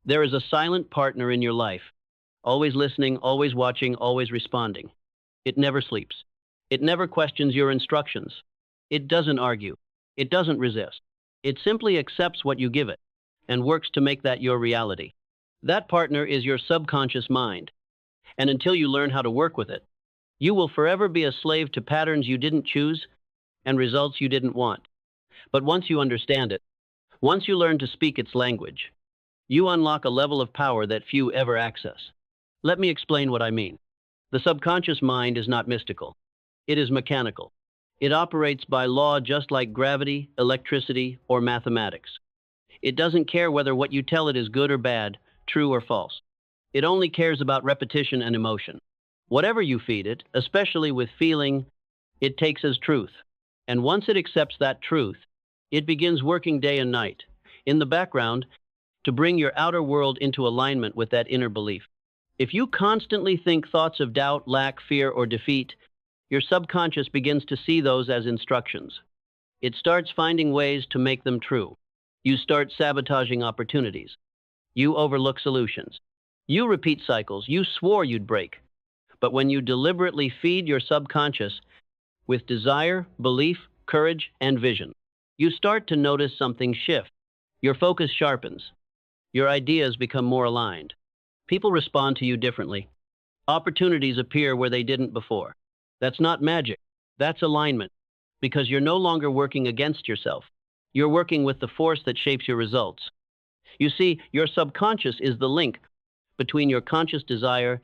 There is a silent partner in your life, always listening, always watching, always responding. It never sleeps. It never questions your instructions. It doesn't argue. It doesn't resist. It simply accepts what you give it and works to make that your reality. That partner is your subconscious mind, and until you learn how to work with it, you will forever be a slave to patterns you didn't choose and results you didn't want. But once you understand it, once you learn to speak its language, you unlock a level of power that few ever access. Let me explain what I mean. The subconscious mind is not mystical. It is mechanical. It operates by law just like gravity, electricity, or mathematics. It doesn't care whether what you tell it is good or bad, true or false. It only cares about repetition and emotion. Whatever you feed it, especially with feeling, it takes as truth. And once it accepts that truth, it begins working day and night, in the background, to bring your outer world into alignment with that inner belief. If you constantly think thoughts of doubt, lack, fear, or defeat, your subconscious begins to see those as instructions. It starts finding ways to make them true. You start sabotaging opportunities. You overlook solutions. You repeat cycles you swore you'd break. But when you deliberately feed your subconscious with desire, belief, courage, and vision, you start to notice something shift. Your focus sharpens. Your ideas become more aligned. People respond to you differently. Opportunities appear where they didn't before. That's not magic. That's alignment. Because you're no longer working against yourself. You're working with the force that shapes your results. You see, your subconscious is the link between your conscious desire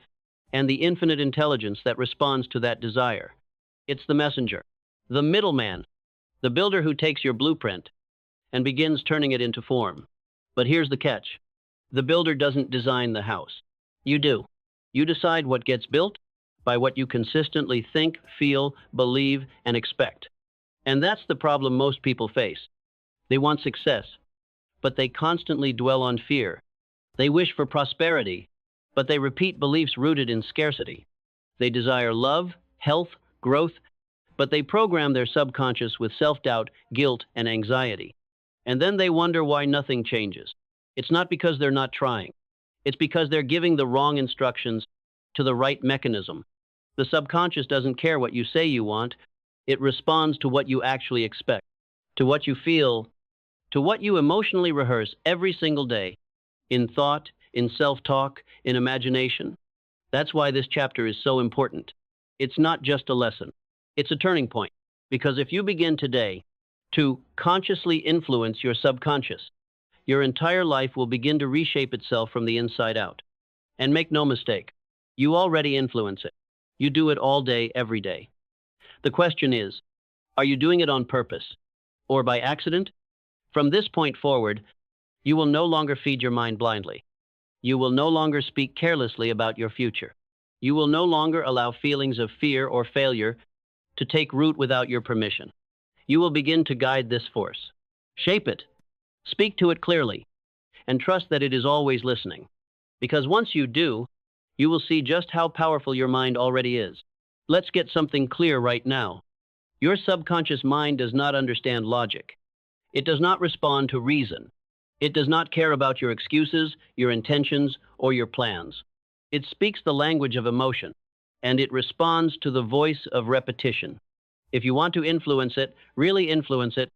and the infinite intelligence that responds to that desire. It's the messenger, the middleman, the builder who takes your blueprint and begins turning it into form. But here's the catch. The builder doesn't design the house. You do. You decide what gets built by what you consistently think, feel, believe, and expect. And that's the problem most people face. They want success, but they constantly dwell on fear. They wish for prosperity, but they repeat beliefs rooted in scarcity. They desire love, health, growth, but they program their subconscious with self-doubt, guilt, and anxiety. And then they wonder why nothing changes. It's not because they're not trying. It's because they're giving the wrong instructions to the right mechanism. The subconscious doesn't care what you say you want. It responds to what you actually expect, to what you feel, to what you emotionally rehearse every single day, in thought, in self-talk, in imagination. That's why this chapter is so important. It's not just a lesson. It's a turning point. Because if you begin today to consciously influence your subconscious, your entire life will begin to reshape itself from the inside out. And make no mistake, you already influence it. You do it all day, every day. The question is, are you doing it on purpose or by accident? From this point forward, you will no longer feed your mind blindly. You will no longer speak carelessly about your future. You will no longer allow feelings of fear or failure to take root without your permission. You will begin to guide this force. Shape it. Speak to it clearly. And trust that it is always listening. Because once you do, you will see just how powerful your mind already is. Let's get something clear right now. Your subconscious mind does not understand logic. It does not respond to reason. It does not care about your excuses, your intentions, or your plans. It speaks the language of emotion, and it responds to the voice of repetition. If you want to influence it, really influence it,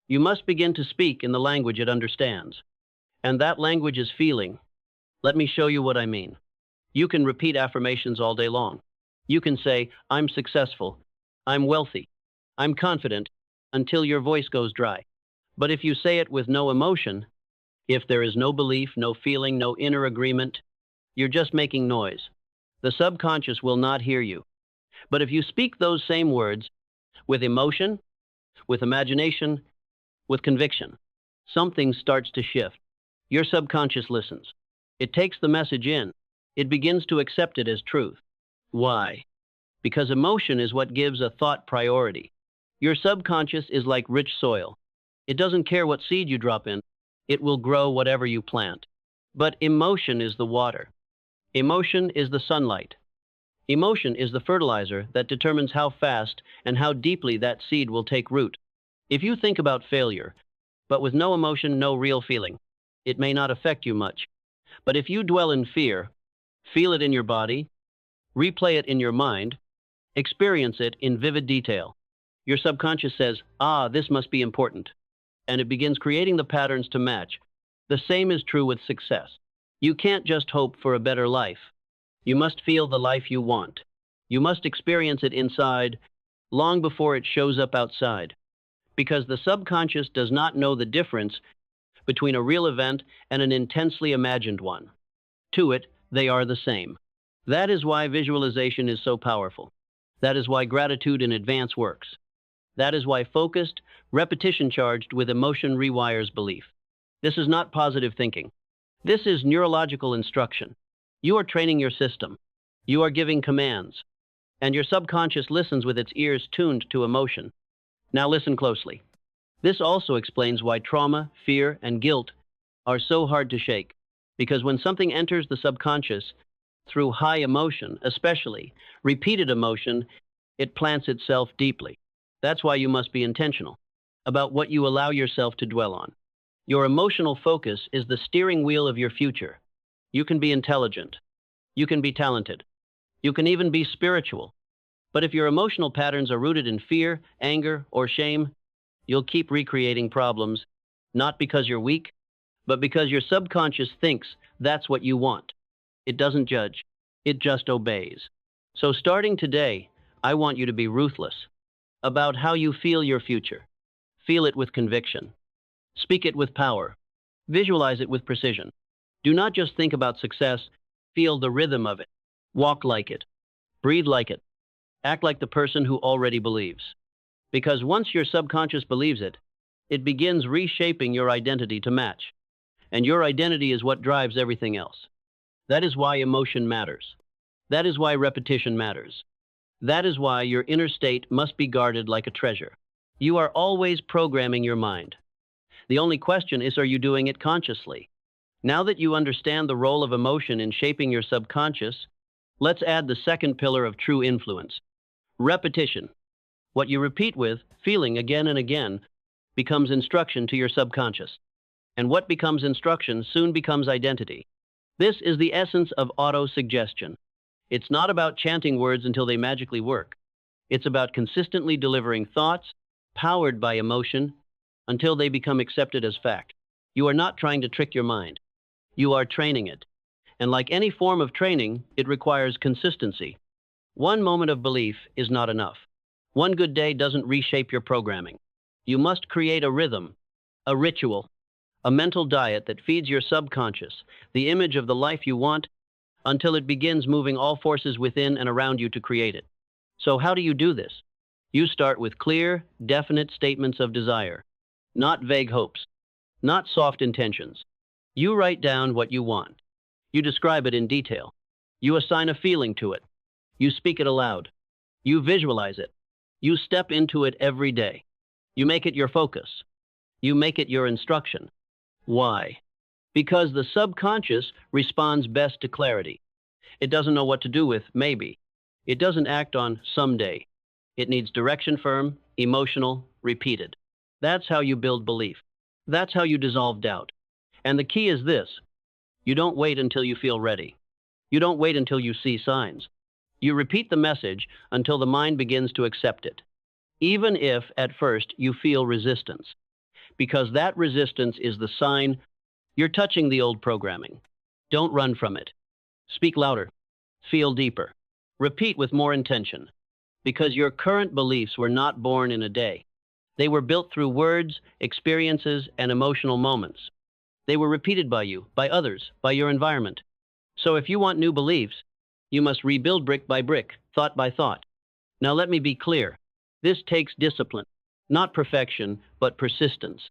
you must begin to speak in the language it understands. And that language is feeling. Let me show you what I mean. You can repeat affirmations all day long. You can say, I'm successful, I'm wealthy, I'm confident, until your voice goes dry. But if you say it with no emotion, if there is no belief, no feeling, no inner agreement, you're just making noise. The subconscious will not hear you. But if you speak those same words with emotion, with imagination, with conviction, something starts to shift. Your subconscious listens. It takes the message in. It begins to accept it as truth. Why? Because emotion is what gives a thought priority. Your subconscious is like rich soil. It doesn't care what seed you drop in. It will grow whatever you plant. But emotion is the water. Emotion is the sunlight. Emotion is the fertilizer that determines how fast and how deeply that seed will take root. If you think about failure, but with no emotion, no real feeling, it may not affect you much. But if you dwell in fear, feel it in your body, replay it in your mind, experience it in vivid detail, your subconscious says, ah, this must be important, and it begins creating the patterns to match. The same is true with success. You can't just hope for a better life. You must feel the life you want. You must experience it inside long before it shows up outside, because the subconscious does not know the difference between a real event and an intensely imagined one. To it, they are the same. That is why visualization is so powerful. That is why gratitude in advance works. That is why focused, repetition charged with emotion rewires belief. This is not positive thinking. This is neurological instruction. You are training your system. You are giving commands. And your subconscious listens with its ears tuned to emotion. Now listen closely. This also explains why trauma, fear, and guilt are so hard to shake. Because when something enters the subconscious through high emotion, especially repeated emotion, it plants itself deeply. That's why you must be intentional about what you allow yourself to dwell on. Your emotional focus is the steering wheel of your future. You can be intelligent. You can be talented. You can even be spiritual. But if your emotional patterns are rooted in fear, anger, or shame, you'll keep recreating problems, not because you're weak, but because your subconscious thinks that's what you want. It doesn't judge. It just obeys. So starting today, I want you to be ruthless about how you feel your future. Feel it with conviction. Speak it with power. Visualize it with precision. Do not just think about success, feel the rhythm of it. Walk like it. Breathe like it. Act like the person who already believes. Because once your subconscious believes it, it begins reshaping your identity to match. And your identity is what drives everything else. That is why emotion matters. That is why repetition matters. That is why your inner state must be guarded like a treasure. You are always programming your mind. The only question is, are you doing it consciously? Now that you understand the role of emotion in shaping your subconscious, let's add the second pillar of true influence: repetition. What you repeat with, feeling again and again, becomes instruction to your subconscious. And what becomes instruction soon becomes identity. This is the essence of auto-suggestion. It's not about chanting words until they magically work. It's about consistently delivering thoughts, powered by emotion, until they become accepted as fact. You are not trying to trick your mind. You are training it. And like any form of training, it requires consistency. One moment of belief is not enough. One good day doesn't reshape your programming. You must create a rhythm, a ritual, a mental diet that feeds your subconscious the image of the life you want until it begins moving all forces within and around you to create it. So how do you do this? You start with clear, definite statements of desire, not vague hopes, not soft intentions. You write down what you want. You describe it in detail. You assign a feeling to it. You speak it aloud. You visualize it. You step into it every day. You make it your focus. You make it your instruction. Why? Because the subconscious responds best to clarity. It doesn't know what to do with maybe. It doesn't act on someday. It needs direction, firm, emotional, repeated. That's how you build belief. That's how you dissolve doubt. And the key is this: you don't wait until you feel ready. You don't wait until you see signs. You repeat the message until the mind begins to accept it, even if at first you feel resistance, because that resistance is the sign you're touching the old programming. Don't run from it. Speak louder. Feel deeper. Repeat with more intention, because your current beliefs were not born in a day. They were built through words, experiences, and emotional moments. They were repeated by you, by others, by your environment. So if you want new beliefs, you must rebuild brick by brick, thought by thought. Now let me be clear. This takes discipline, not perfection, but persistence.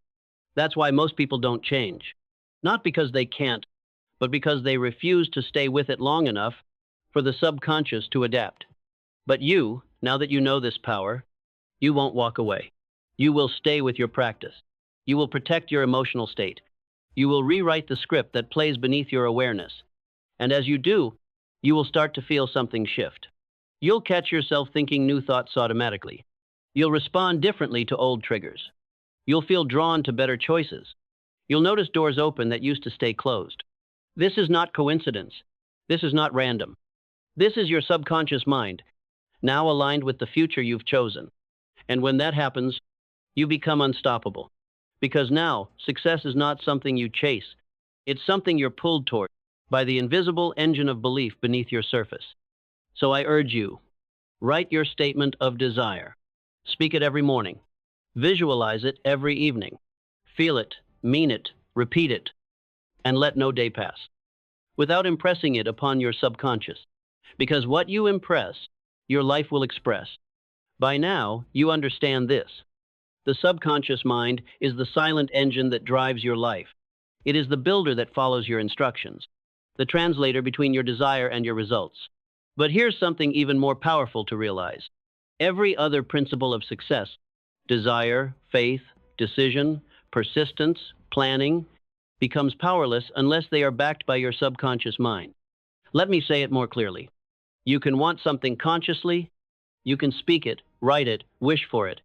That's why most people don't change. Not because they can't, but because they refuse to stay with it long enough for the subconscious to adapt. But you, now that you know this power, you won't walk away. You will stay with your practice. You will protect your emotional state. You will rewrite the script that plays beneath your awareness. And as you do, you will start to feel something shift. You'll catch yourself thinking new thoughts automatically. You'll respond differently to old triggers. You'll feel drawn to better choices. You'll notice doors open that used to stay closed. This is not coincidence. This is not random. This is your subconscious mind, now aligned with the future you've chosen. And when that happens, you become unstoppable. Because now, success is not something you chase. It's something you're pulled toward by the invisible engine of belief beneath your surface. So I urge you, write your statement of desire. Speak it every morning. Visualize it every evening. Feel it, mean it, repeat it, and let no day pass without impressing it upon your subconscious. Because what you impress, your life will express. By now, you understand this. The subconscious mind is the silent engine that drives your life. It is the builder that follows your instructions, the translator between your desire and your results. But here's something even more powerful to realize. Every other principle of success, desire, faith, decision, persistence, planning, becomes powerless unless they are backed by your subconscious mind. Let me say it more clearly. You can want something consciously, you can speak it, write it, wish for it.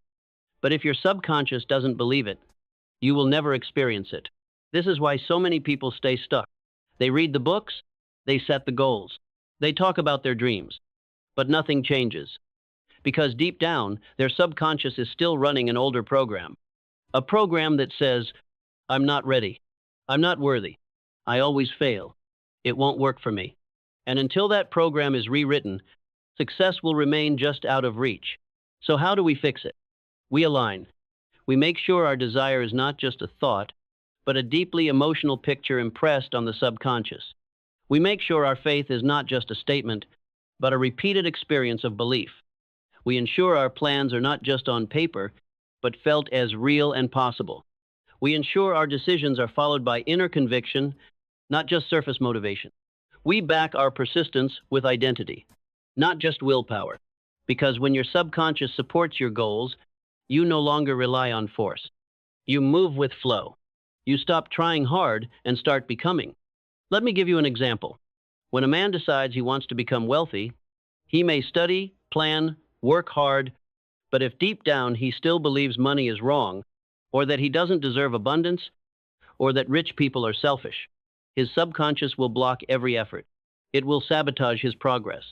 But if your subconscious doesn't believe it, you will never experience it. This is why so many people stay stuck. They read the books, they set the goals, they talk about their dreams, but nothing changes. Because deep down, their subconscious is still running an older program. A program that says, I'm not ready, I'm not worthy, I always fail, it won't work for me. And until that program is rewritten, success will remain just out of reach. So how do we fix it? We align. We make sure our desire is not just a thought, but a deeply emotional picture impressed on the subconscious. We make sure our faith is not just a statement, but a repeated experience of belief. We ensure our plans are not just on paper, but felt as real and possible. We ensure our decisions are followed by inner conviction, not just surface motivation. We back our persistence with identity, not just willpower. Because when your subconscious supports your goals, you no longer rely on force. You move with flow. You stop trying hard and start becoming. Let me give you an example. When a man decides he wants to become wealthy, he may study, plan, work hard, but if deep down he still believes money is wrong, or that he doesn't deserve abundance, or that rich people are selfish, his subconscious will block every effort. It will sabotage his progress.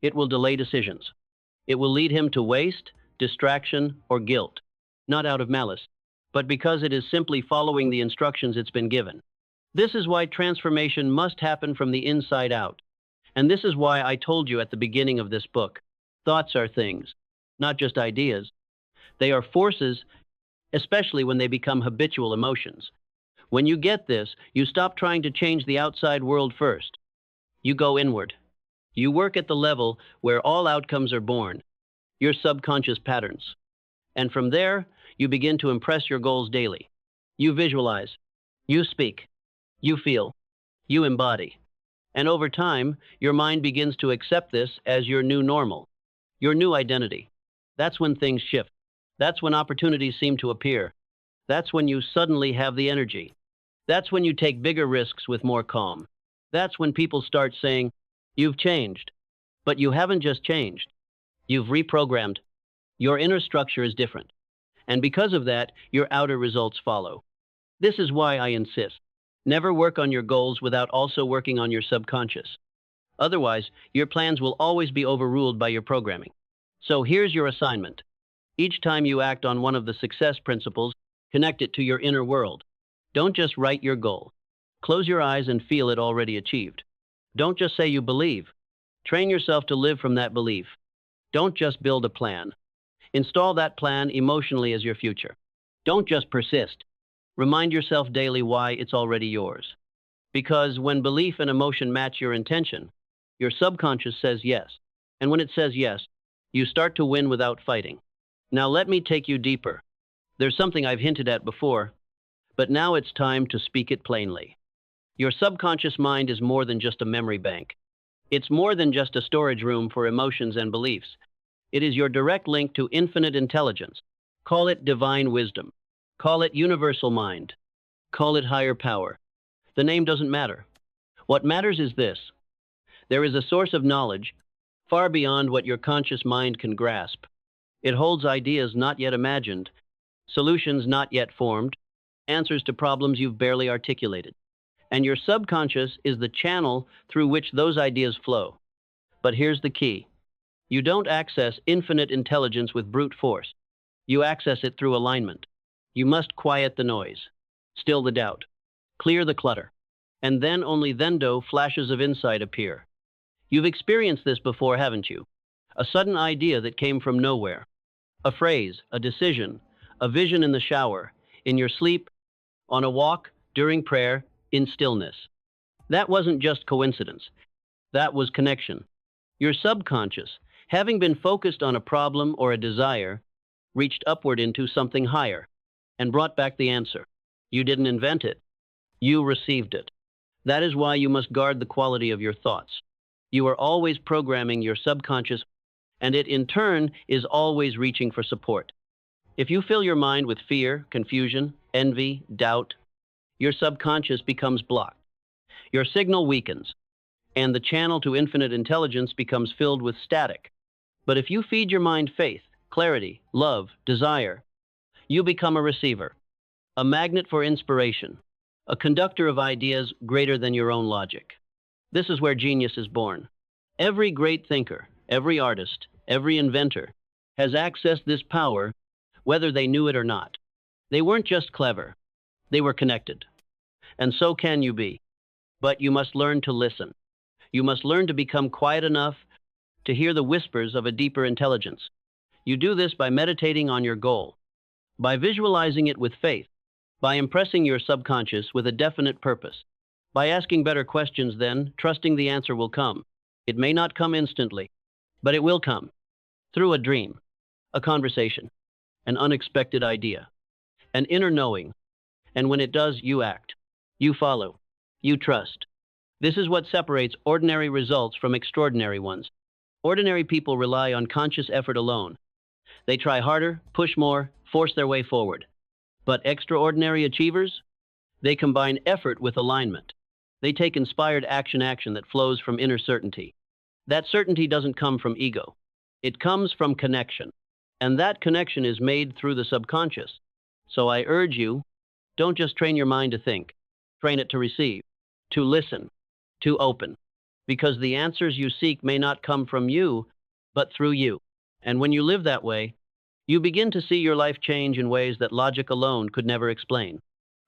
It will delay decisions. It will lead him to waste, distraction, or guilt, not out of malice, but because it is simply following the instructions it's been given. This is why transformation must happen from the inside out. And this is why I told you at the beginning of this book, thoughts are things, not just ideas. They are forces, especially when they become habitual emotions. When you get this, you stop trying to change the outside world first. You go inward. You work at the level where all outcomes are born, your subconscious patterns. And from there, you begin to impress your goals daily. You visualize, you speak, you feel, you embody. And over time, your mind begins to accept this as your new normal, your new identity. That's when things shift. That's when opportunities seem to appear. That's when you suddenly have the energy. That's when you take bigger risks with more calm. That's when people start saying, you've changed. But you haven't just changed. You've reprogrammed. Your inner structure is different. And because of that, your outer results follow. This is why I insist. Never work on your goals without also working on your subconscious. Otherwise, your plans will always be overruled by your programming. So here's your assignment. Each time you act on one of the success principles, connect it to your inner world. Don't just write your goal. Close your eyes and feel it already achieved. Don't just say you believe. Train yourself to live from that belief. Don't just build a plan. Install that plan emotionally as your future. Don't just persist. Remind yourself daily why it's already yours. Because when belief and emotion match your intention, your subconscious says yes. And when it says yes, you start to win without fighting. Now let me take you deeper. There's something I've hinted at before, but now it's time to speak it plainly. Your subconscious mind is more than just a memory bank. It's more than just a storage room for emotions and beliefs. It is your direct link to infinite intelligence. Call it divine wisdom. Call it universal mind. Call it higher power. The name doesn't matter. What matters is this. There is a source of knowledge far beyond what your conscious mind can grasp. It holds ideas not yet imagined, solutions not yet formed, answers to problems you've barely articulated. And your subconscious is the channel through which those ideas flow. But here's the key. You don't access infinite intelligence with brute force. You access it through alignment. You must quiet the noise, still the doubt, clear the clutter, and then only then do flashes of insight appear. You've experienced this before, haven't you? A sudden idea that came from nowhere. A phrase, a decision, a vision in the shower, in your sleep, on a walk, during prayer, in stillness. That wasn't just coincidence. That was connection. Your subconscious, having been focused on a problem or a desire, reached upward into something higher and brought back the answer. You didn't invent it. You received it. That is why you must guard the quality of your thoughts. You are always programming your subconscious, and it in turn is always reaching for support. If you fill your mind with fear, confusion, envy, doubt, your subconscious becomes blocked. Your signal weakens, and the channel to infinite intelligence becomes filled with static. But if you feed your mind faith, clarity, love, desire, you become a receiver, a magnet for inspiration, a conductor of ideas greater than your own logic. This is where genius is born. Every great thinker, every artist, every inventor has accessed this power, whether they knew it or not. They weren't just clever, they were connected. And so can you be. But you must learn to listen. You must learn to become quiet enough to hear the whispers of a deeper intelligence. You do this by meditating on your goal, by visualizing it with faith, by impressing your subconscious with a definite purpose, by asking better questions, then trusting the answer will come. It may not come instantly, but it will come. Through a dream, a conversation, an unexpected idea, an inner knowing. And when it does, you act. You follow. You trust. This is what separates ordinary results from extraordinary ones. Ordinary people rely on conscious effort alone. They try harder, push more, force their way forward. But extraordinary achievers? They combine effort with alignment. They take inspired action that flows from inner certainty. That certainty doesn't come from ego. It comes from connection. And that connection is made through the subconscious. So I urge you, don't just train your mind to think. Train it to receive, to listen, to open. Because the answers you seek may not come from you, but through you. And when you live that way, you begin to see your life change in ways that logic alone could never explain.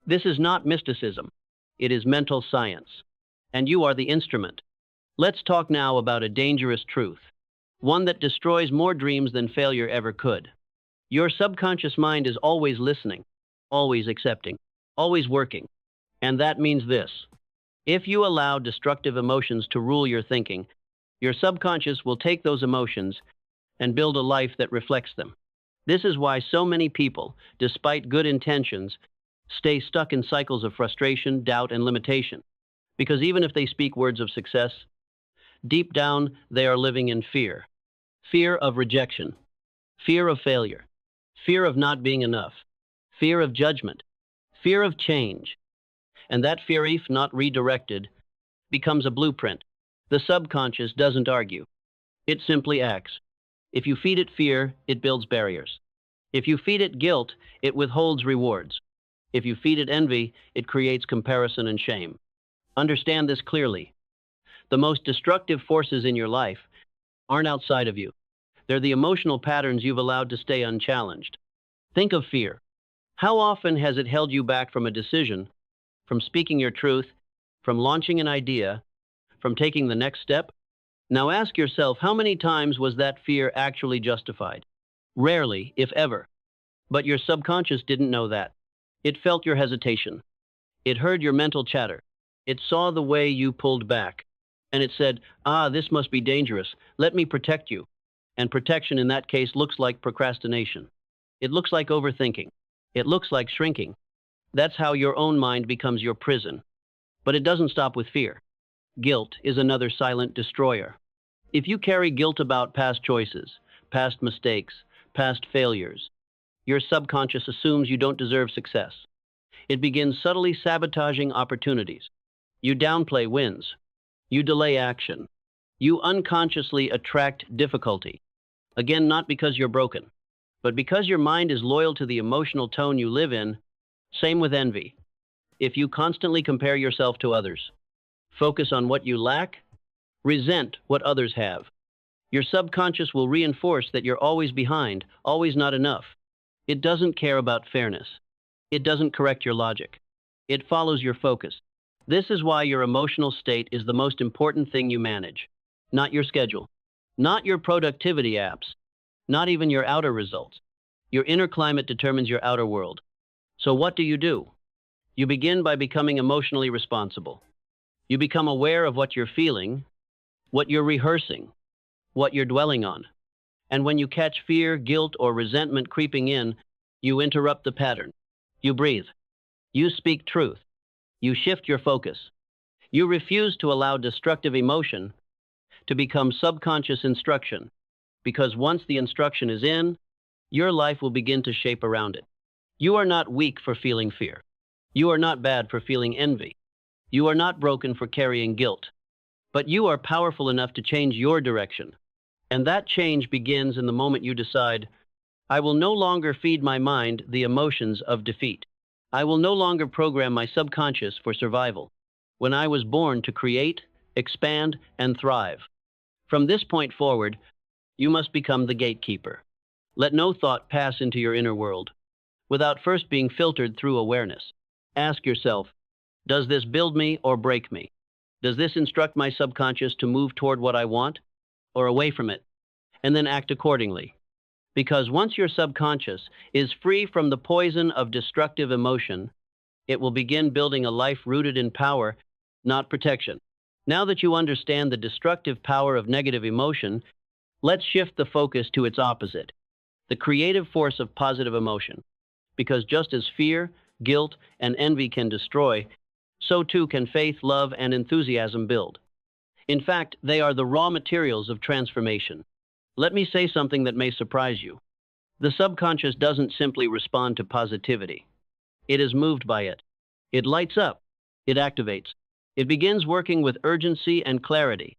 This is not mysticism. It is mental science. And you are the instrument. Let's talk now about a dangerous truth, one that destroys more dreams than failure ever could. Your subconscious mind is always listening, always accepting, always working. And that means this. If you allow destructive emotions to rule your thinking, your subconscious will take those emotions and build a life that reflects them. This is why so many people, despite good intentions, stay stuck in cycles of frustration, doubt, and limitation. Because even if they speak words of success, deep down they are living in fear. Fear of rejection, fear of failure, fear of not being enough, fear of judgment, fear of change. And that fear, if not redirected, becomes a blueprint. The subconscious doesn't argue. It simply acts. If you feed it fear, it builds barriers. If you feed it guilt, it withholds rewards. If you feed it envy, it creates comparison and shame. Understand this clearly. The most destructive forces in your life aren't outside of you. They're the emotional patterns you've allowed to stay unchallenged. Think of fear. How often has it held you back from a decision, from speaking your truth, from launching an idea, from taking the next step? Now ask yourself, how many times was that fear actually justified? Rarely, if ever. But your subconscious didn't know that. It felt your hesitation. It heard your mental chatter. It saw the way you pulled back. And it said, this must be dangerous. Let me protect you. And protection in that case looks like procrastination. It looks like overthinking. It looks like shrinking. That's how your own mind becomes your prison. But it doesn't stop with fear. Guilt is another silent destroyer. If you carry guilt about past choices, past mistakes, past failures, your subconscious assumes you don't deserve success. It begins subtly sabotaging opportunities. You downplay wins. You delay action. You unconsciously attract difficulty. Again, not because you're broken, but because your mind is loyal to the emotional tone you live in. Same with envy. If you constantly compare yourself to others, focus on what you lack, resent what others have, your subconscious will reinforce that you're always behind, always not enough. It doesn't care about fairness. It doesn't correct your logic. It follows your focus. This is why your emotional state is the most important thing you manage. Not your schedule, not your productivity apps, not even your outer results. Your inner climate determines your outer world. So what do? You begin by becoming emotionally responsible. You become aware of what you're feeling, what you're rehearsing, what you're dwelling on. And when you catch fear, guilt, or resentment creeping in, you interrupt the pattern. You breathe. You speak truth. You shift your focus. You refuse to allow destructive emotion to become subconscious instruction, because once the instruction is in, your life will begin to shape around it. You are not weak for feeling fear. You are not bad for feeling envy. You are not broken for carrying guilt. But you are powerful enough to change your direction. And that change begins in the moment you decide, I will no longer feed my mind the emotions of defeat. I will no longer program my subconscious for survival. When I was born to create, expand, and thrive. From this point forward, you must become the gatekeeper. Let no thought pass into your inner world without first being filtered through awareness. Ask yourself, does this build me or break me? Does this instruct my subconscious to move toward what I want or away from it? And then act accordingly. Because once your subconscious is free from the poison of destructive emotion, it will begin building a life rooted in power, not protection. Now that you understand the destructive power of negative emotion, let's shift the focus to its opposite, the creative force of positive emotion. Because just as fear, guilt, and envy can destroy, so too can faith, love, and enthusiasm build. In fact, they are the raw materials of transformation. Let me say something that may surprise you. The subconscious doesn't simply respond to positivity. It is moved by it. It lights up. It activates. It begins working with urgency and clarity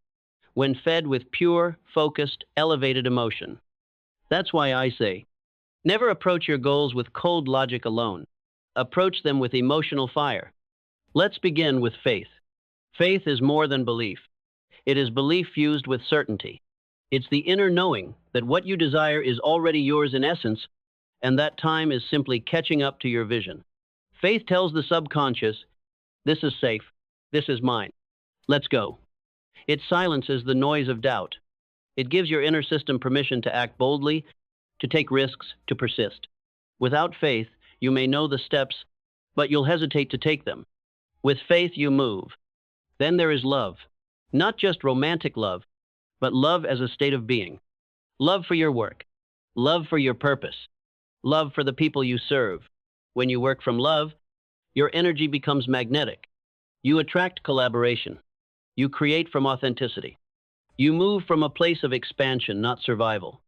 when fed with pure, focused, elevated emotion. That's why I say, never approach your goals with cold logic alone. Approach them with emotional fire. Let's begin with faith. Faith is more than belief. It is belief fused with certainty. It's the inner knowing that what you desire is already yours in essence, and that time is simply catching up to your vision. Faith tells the subconscious, this is safe, this is mine, let's go. It silences the noise of doubt. It gives your inner system permission to act boldly, to take risks, to persist. Without faith, you may know the steps, but you'll hesitate to take them. With faith, you move. Then there is love. Not just romantic love, but love as a state of being. Love for your work. Love for your purpose. Love for the people you serve. When you work from love, your energy becomes magnetic. You attract collaboration. You create from authenticity. You move from a place of expansion, not survival.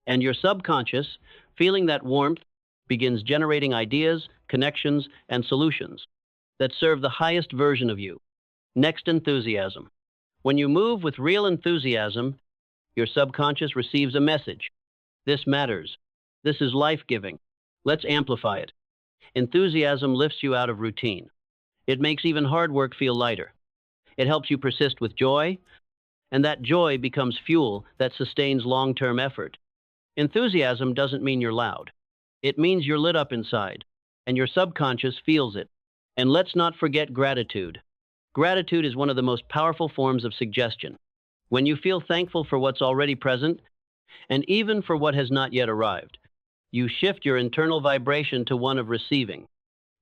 And your subconscious, feeling that warmth, begins generating ideas, connections, and solutions that serve the highest version of you. Next, enthusiasm. When you move with real enthusiasm, your subconscious receives a message. This matters. This is life-giving. Let's amplify it. Enthusiasm lifts you out of routine. It makes even hard work feel lighter. It helps you persist with joy, and that joy becomes fuel that sustains long-term effort. Enthusiasm doesn't mean you're loud. It means you're lit up inside, and your subconscious feels it. And let's not forget gratitude. Gratitude is one of the most powerful forms of suggestion. When you feel thankful for what's already present, and even for what has not yet arrived, you shift your internal vibration to one of receiving.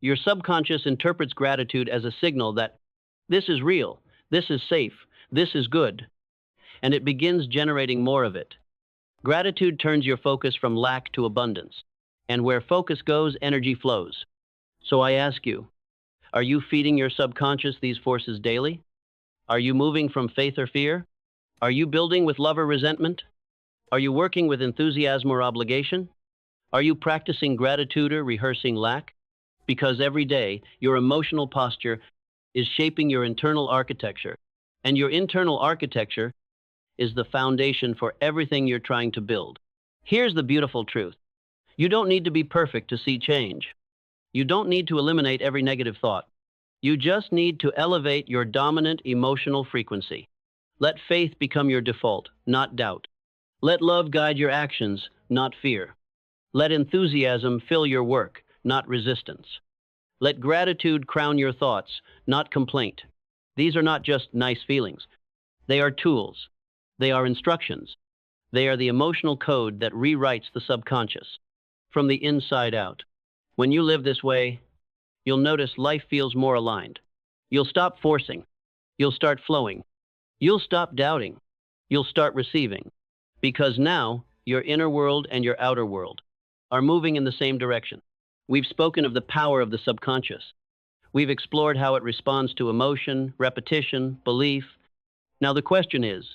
Your subconscious interprets gratitude as a signal that this is real, this is safe, this is good, and it begins generating more of it. Gratitude turns your focus from lack to abundance, and where focus goes, energy flows. So I ask you, are you feeding your subconscious these forces daily? Are you moving from faith or fear? Are you building with love or resentment? Are you working with enthusiasm or obligation? Are you practicing gratitude or rehearsing lack? Because every day, your emotional posture is shaping your internal architecture, and your internal architecture is the foundation for everything you're trying to build. Here's the beautiful truth. You don't need to be perfect to see change. You don't need to eliminate every negative thought. You just need to elevate your dominant emotional frequency. Let faith become your default, not doubt. Let love guide your actions, not fear. Let enthusiasm fill your work, not resistance. Let gratitude crown your thoughts, not complaint. These are not just nice feelings. They are tools. They are instructions. They are the emotional code that rewrites the subconscious from the inside out. When you live this way, you'll notice life feels more aligned. You'll stop forcing. You'll start flowing. You'll stop doubting. You'll start receiving. Because now, your inner world and your outer world are moving in the same direction. We've spoken of the power of the subconscious. We've explored how it responds to emotion, repetition, belief. Now the question is,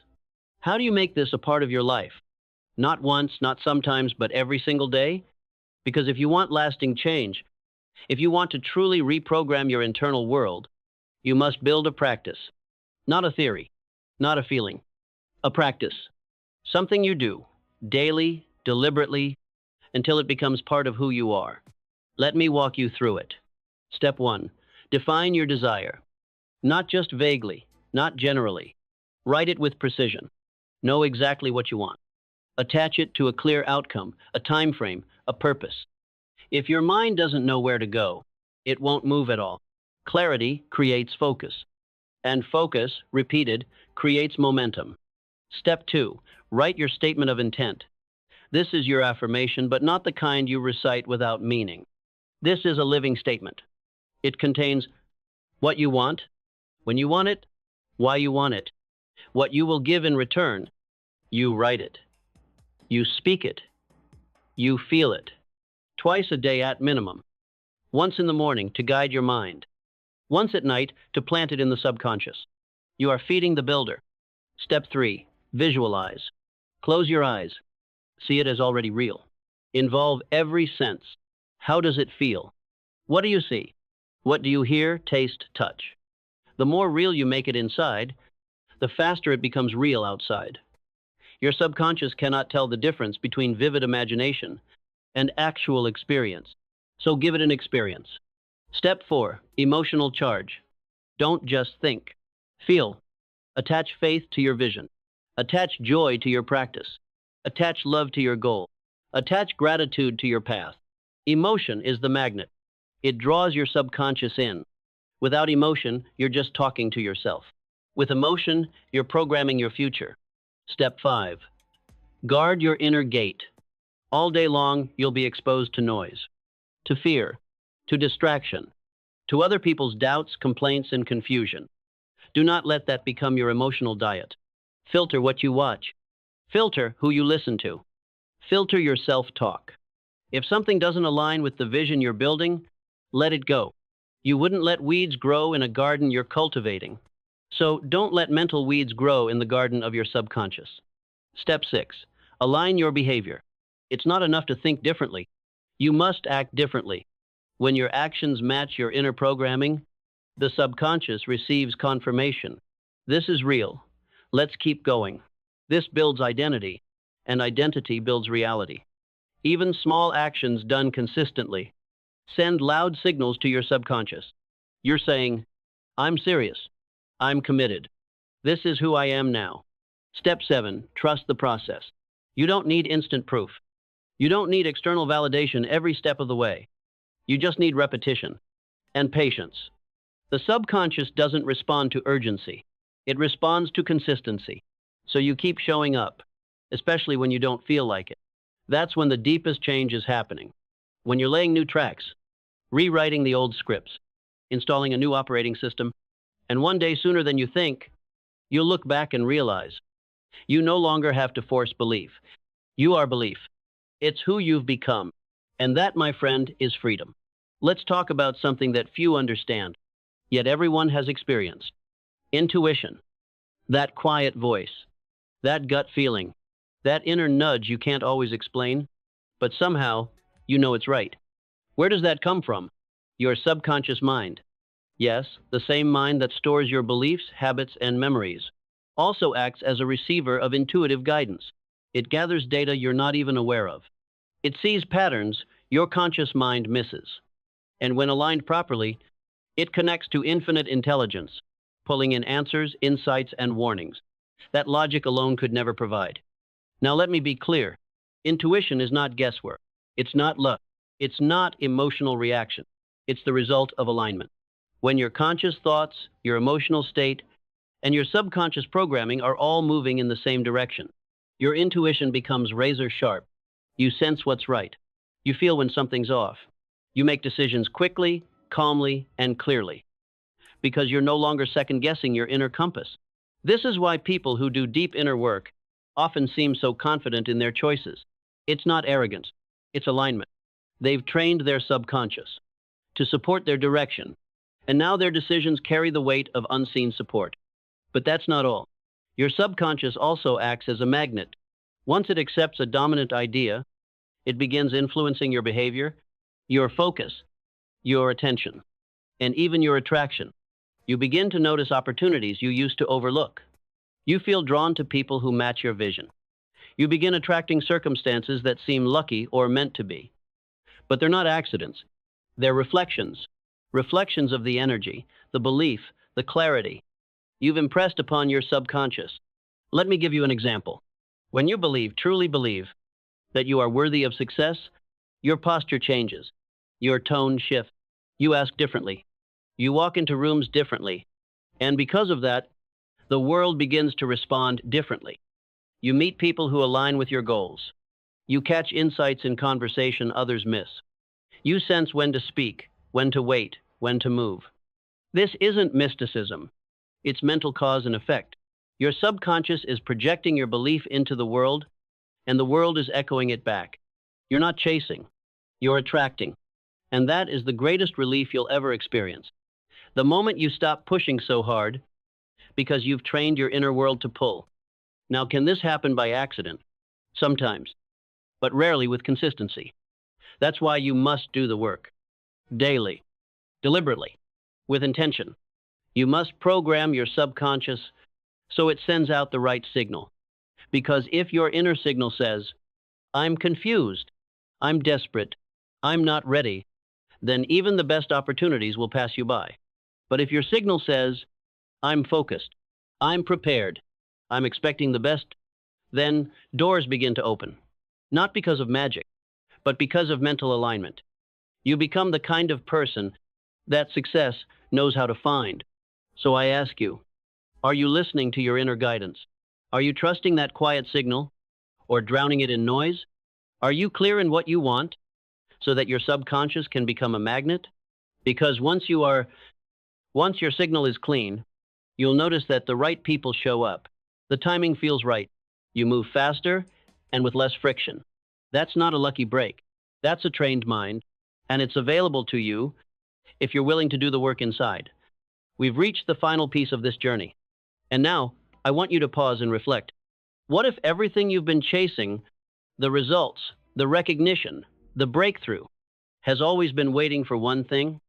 how do you make this a part of your life? Not once, not sometimes, but every single day? Because if you want lasting change, if you want to truly reprogram your internal world, you must build a practice. Not a theory, not a feeling. A practice. Something you do, daily, deliberately, until it becomes part of who you are. Let me walk you through it. Step 1. Define your desire. Not just vaguely, not generally. Write it with precision. Know exactly what you want. Attach it to a clear outcome, a time frame, a purpose. If your mind doesn't know where to go, it won't move at all. Clarity creates focus. And focus, repeated, creates momentum. Step 2. Write your statement of intent. This is your affirmation, but not the kind you recite without meaning. This is a living statement. It contains what you want, when you want it, why you want it, what you will give in return. You write it. You speak it. You feel it. Twice a day at minimum. Once in the morning to guide your mind. Once at night to plant it in the subconscious. You are feeding the builder. Step 3. Visualize. Close your eyes. See it as already real. Involve every sense. How does it feel? What do you see? What do you hear, taste, touch? The more real you make it inside, the faster it becomes real outside. Your subconscious cannot tell the difference between vivid imagination and actual experience, so give it an experience. Step 4. Emotional charge. Don't just think. Feel. Attach faith to your vision. Attach joy to your practice. Attach love to your goal. Attach gratitude to your path. Emotion is the magnet. It draws your subconscious in. Without emotion, you're just talking to yourself. With emotion, you're programming your future. Step 5. Guard your inner gate. All day long, you'll be exposed to noise, to fear, to distraction, to other people's doubts, complaints, and confusion. Do not let that become your emotional diet. Filter what you watch. Filter who you listen to. Filter your self-talk. If something doesn't align with the vision you're building, let it go. You wouldn't let weeds grow in a garden you're cultivating. So don't let mental weeds grow in the garden of your subconscious. Step 6. Align your behavior. It's not enough to think differently. You must act differently. When your actions match your inner programming, the subconscious receives confirmation. This is real. Let's keep going. This builds identity, and identity builds reality. Even small actions done consistently send loud signals to your subconscious. You're saying, I'm serious. I'm committed. This is who I am now. Step 7. Trust the process. You don't need instant proof. You don't need external validation every step of the way. You just need repetition and patience. The subconscious doesn't respond to urgency. It responds to consistency. So you keep showing up, especially when you don't feel like it. That's when the deepest change is happening. When you're laying new tracks, rewriting the old scripts, installing a new operating system, and one day sooner than you think, you'll look back and realize you no longer have to force belief. You are belief. It's who you've become. And that, my friend, is freedom. Let's talk about something that few understand, yet everyone has experienced. Intuition. That quiet voice. That gut feeling. That inner nudge you can't always explain, but somehow you know it's right. Where does that come from? Your subconscious mind. Yes, the same mind that stores your beliefs, habits, and memories. Also acts as a receiver of intuitive guidance. It gathers data you're not even aware of. It sees patterns your conscious mind misses. And when aligned properly, It connects to infinite intelligence, pulling in answers, insights, and warnings that logic alone could never provide. Now, let me be clear. Intuition is not guesswork. It's not luck. It's not emotional reaction. It's the result of alignment. When your conscious thoughts, your emotional state, and your subconscious programming are all moving in the same direction, your intuition becomes razor sharp. You sense what's right. You feel when something's off. You make decisions quickly, calmly, and clearly, because you're no longer second-guessing your inner compass. This is why people who do deep inner work often seem so confident in their choices. It's not arrogance. It's alignment. They've trained their subconscious to support their direction, and now their decisions carry the weight of unseen support. But that's not all. Your subconscious also acts as a magnet. Once it accepts a dominant idea, it begins influencing your behavior, your focus, your attention, and even your attraction. You begin to notice opportunities you used to overlook. You feel drawn to people who match your vision. You begin attracting circumstances that seem lucky or meant to be. But they're not accidents. They're reflections. Reflections of the energy, the belief, the clarity you've impressed upon your subconscious. Let me give you an example. When you believe, truly believe, that you are worthy of success, your posture changes. Your tone shifts. You ask differently. You walk into rooms differently. And because of that, the world begins to respond differently. You meet people who align with your goals. You catch insights in conversation others miss. You sense when to speak, when to wait, when to move. This isn't mysticism. It's mental cause and effect. Your subconscious is projecting your belief into the world, and the world is echoing it back. You're not chasing. You're attracting. And that is the greatest relief you'll ever experience. The moment you stop pushing so hard, because you've trained your inner world to pull. Now, can this happen by accident? Sometimes, but rarely with consistency. That's why you must do the work. Daily, deliberately, with intention. You must program your subconscious so it sends out the right signal. Because if your inner signal says, I'm confused, I'm desperate, I'm not ready, then even the best opportunities will pass you by. But if your signal says, I'm focused, I'm prepared, I'm expecting the best, then doors begin to open. Not because of magic, but because of mental alignment. You become the kind of person that success knows how to find. So I ask you, are you listening to your inner guidance? Are you trusting that quiet signal or drowning it in noise? Are you clear in what you want so that your subconscious can become a magnet? Because once your signal is clean, you'll notice that the right people show up. The timing feels right. You move faster and with less friction. That's not a lucky break. That's a trained mind, and it's available to you if you're willing to do the work inside. We've reached the final piece of this journey. And now, I want you to pause and reflect. What if everything you've been chasing, the results, the recognition, the breakthrough, has always been waiting for one thing?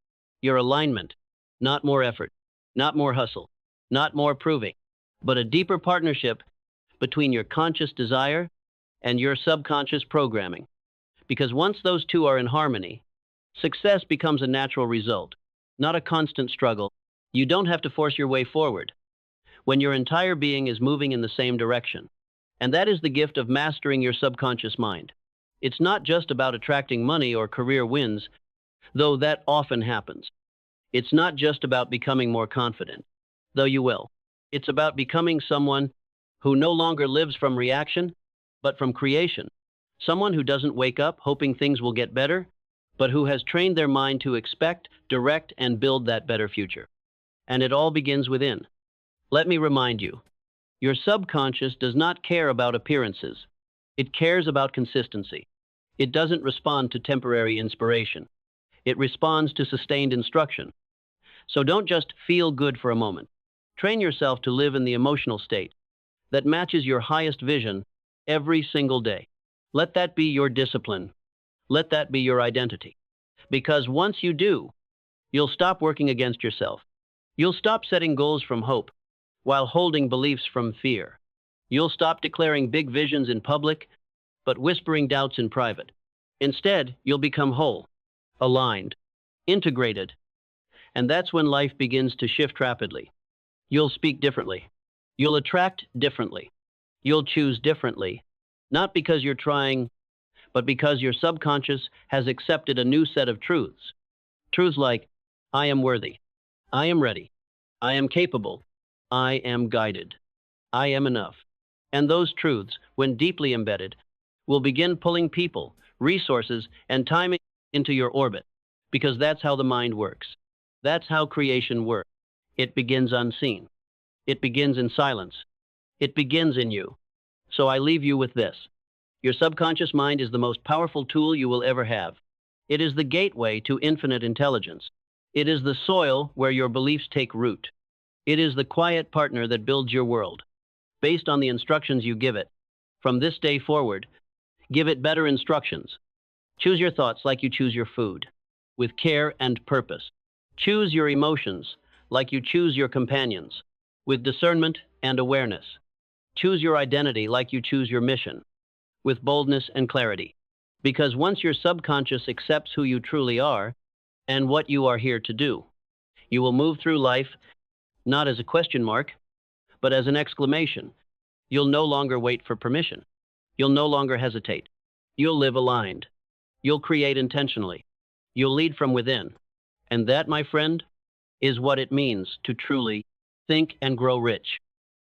Your alignment. Not more effort, not more hustle, not more proving, but a deeper partnership between your conscious desire and your subconscious programming. Because once those two are in harmony, success becomes a natural result, not a constant struggle. You don't have to force your way forward when your entire being is moving in the same direction. And that is the gift of mastering your subconscious mind. It's not just about attracting money or career wins, though that often happens. It's not just about becoming more confident, though you will. It's about becoming someone who no longer lives from reaction, but from creation. Someone who doesn't wake up hoping things will get better, but who has trained their mind to expect, direct, and build that better future. And it all begins within. Let me remind you, your subconscious does not care about appearances. It cares about consistency. It doesn't respond to temporary inspiration. It responds to sustained instruction. So don't just feel good for a moment. Train yourself to live in the emotional state that matches your highest vision every single day. Let that be your discipline. Let that be your identity. Because once you do, you'll stop working against yourself. You'll stop setting goals from hope while holding beliefs from fear. You'll stop declaring big visions in public, but whispering doubts in private. Instead, you'll become whole, aligned, integrated, And that's when life begins to shift rapidly. You'll speak differently. You'll attract differently. You'll choose differently. Not because you're trying, but because your subconscious has accepted a new set of truths. Truths like, I am worthy. I am ready. I am capable. I am guided. I am enough. And those truths, when deeply embedded, will begin pulling people, resources, and time into your orbit. Because that's how the mind works. That's how creation works. It begins unseen. It begins in silence. It begins in you. So I leave you with this. Your subconscious mind is the most powerful tool you will ever have. It is the gateway to infinite intelligence. It is the soil where your beliefs take root. It is the quiet partner that builds your world. Based on the instructions you give it, from this day forward, give it better instructions. Choose your thoughts like you choose your food, with care and purpose. Choose your emotions like you choose your companions, with discernment and awareness. Choose your identity like you choose your mission, with boldness and clarity. Because once your subconscious accepts who you truly are and what you are here to do, you will move through life not as a question mark, but as an exclamation. You'll no longer wait for permission. You'll no longer hesitate. You'll live aligned. You'll create intentionally. You'll lead from within. And that, my friend, is what it means to truly think and grow rich.